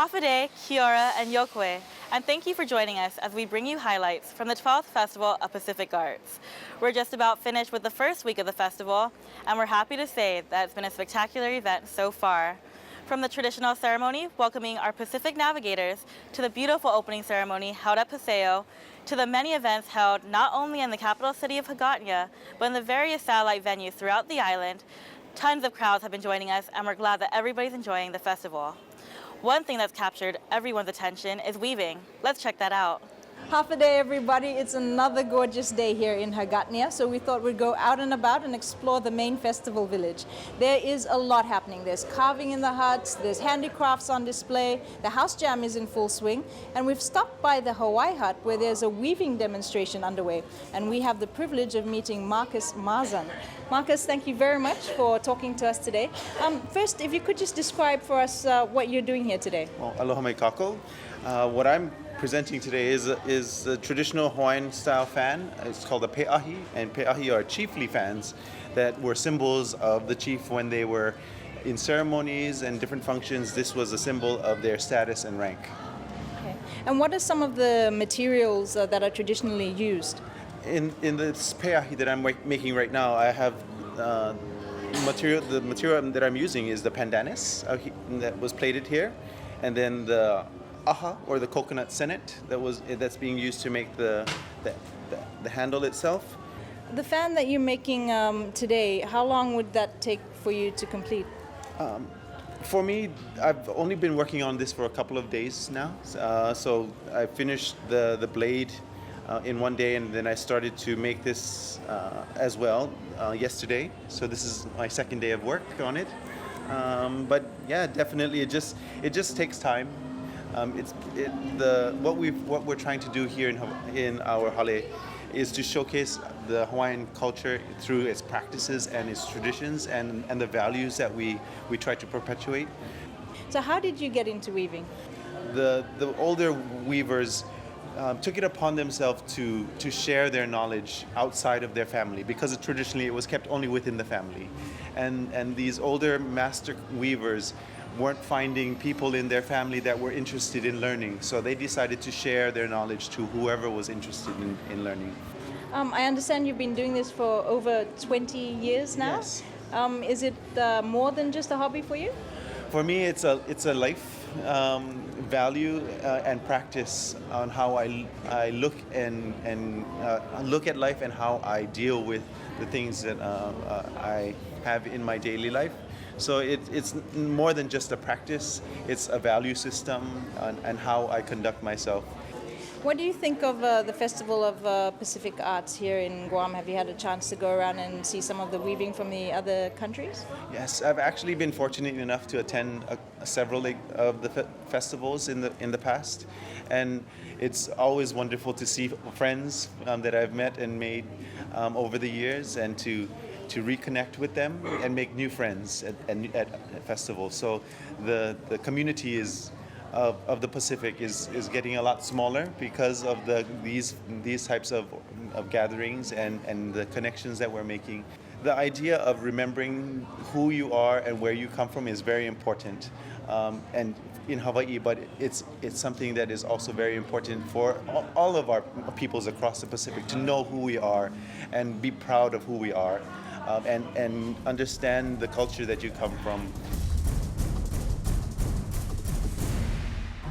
Hafide, Kiora, and Yokwe, and thank you for joining us as we bring you highlights from the 12th Festival of Pacific Arts. We're just about finished with the first week of the festival, and we're happy to say that it's been a spectacular event so far. From the traditional ceremony welcoming our Pacific navigators, to the beautiful opening ceremony held at Paseo, to the many events held not only in the capital city of Hagåtña, but in the various satellite venues throughout the island, tons of crowds have been joining us, and we're glad that everybody's enjoying the festival. One thing that's captured everyone's attention is weaving. Let's check that out. Half a day, everybody. It's another gorgeous day here in Hagåtña, so we thought we'd go out and about and explore the main festival village. There is a lot happening. There's carving in the huts, there's handicrafts on display, the house jam is in full swing, and we've stopped by the Hawaii hut where there's a weaving demonstration underway, and we have the privilege of meeting Marcus Marzan. Marcus, thank you very much for talking to us today. First, if you could just describe for us what you're doing here today. Well, aloha mai kako. What I'm presenting today is a traditional Hawaiian style fan. It's called a pe'ahi, and pe'ahi are chiefly fans that were symbols of the chief when they were in ceremonies and different functions. This was a symbol of their status and rank. Okay. And what are some of the materials that are traditionally used? In this pe'ahi that I'm making right now, I have the material that I'm using is the pandanus that was plated here, and then the aha, or the coconut sennet that's being used to make the handle itself. The fan that you're making today, how long would that take for you to complete? For me, I've only been working on this for a couple of days now. So I finished the blade in one day, and then I started to make this as well yesterday. So this is my second day of work on it. But yeah, definitely, it just takes time. What we're trying to do here in our hale is to showcase the Hawaiian culture through its practices and its traditions and the values that we try to perpetuate. So how did you get into weaving? The older weavers took it upon themselves to share their knowledge outside of their family, because traditionally it was kept only within the family, and these older master weavers weren't finding people in their family that were interested in learning, so they decided to share their knowledge to whoever was interested in learning. I understand you've been doing this for over 20 years now. Yes. Is it more than just a hobby for you? For me, it's a life value and practice on how I look and look at life and how I deal with the things that I have in my daily life. So it's more than just a practice, it's a value system and how I conduct myself. What do you think of the Festival of Pacific Arts here in Guam? Have you had a chance to go around and see some of the weaving from the other countries? Yes, I've actually been fortunate enough to attend several of the festivals in the past, and it's always wonderful to see friends that I've met and made over the years, and to reconnect with them and make new friends at festivals. So the community of the Pacific is getting a lot smaller because of these types of gatherings and the connections that we're making. The idea of remembering who you are and where you come from is very important, and in Hawaii, but it's something that is also very important for all of our peoples across the Pacific to know who we are and be proud of who we are, and understand the culture that you come from.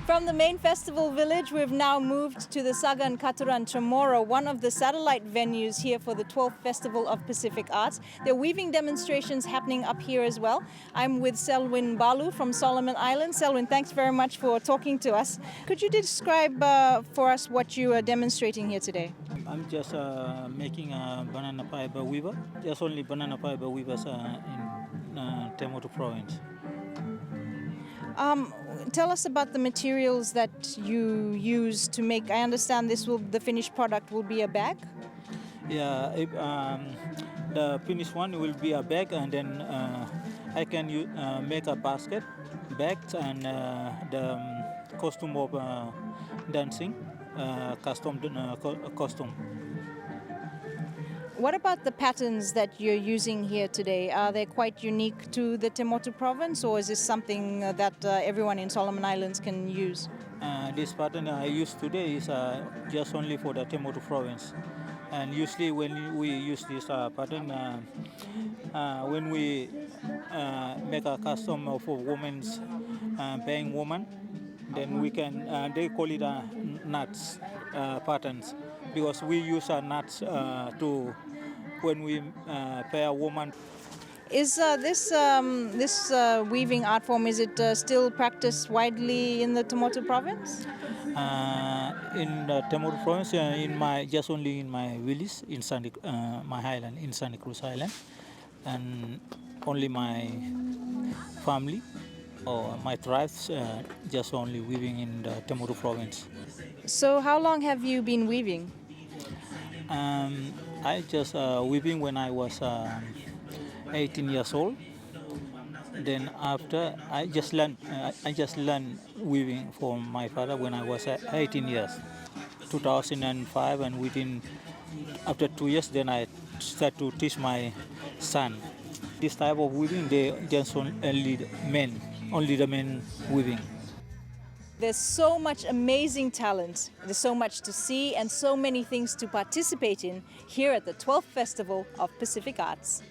From the main festival village, we've now moved to the Sagan Katuran Chamorro, one of the satellite venues here for the 12th Festival of Pacific Arts. There are weaving demonstrations happening up here as well. I'm with Selwyn Balu from Solomon Island. Selwyn, thanks very much for talking to us. Could you describe for us what you are demonstrating here today? I'm just making a banana fiber weaver. There's only banana fiber weavers in Temotu province. Tell us about the materials that you use to make. I understand the finished product will be a bag? Yeah, the finished one will be a bag, and then I can make a basket, bags, and the costume of dancing, costume. What about the patterns that you're using here today? Are they quite unique to the Te Motu province, or is this something that everyone in Solomon Islands can use? This pattern I use today is just only for the Te Motu province. And usually when we use this pattern, when we make a custom of a woman's paying woman, then we can, they call it nuts patterns, because we use nuts to, when we pay a woman. Is this weaving art form, is it still practiced widely in the Te Motu province? In the Te Motu province, just only in my village, in my island, in Santa Cruz Island, and only my family or my tribes just only weaving in the Te Motu province. So how long have you been weaving? I just weaving when I was 18 years old. Then after I just learned weaving from my father when I was 18 years, 2005, and after 2 years, then I start to teach my son. This type of weaving, they just only the men weaving. There's so much amazing talent, there's so much to see and so many things to participate in here at the 12th Festival of Pacific Arts.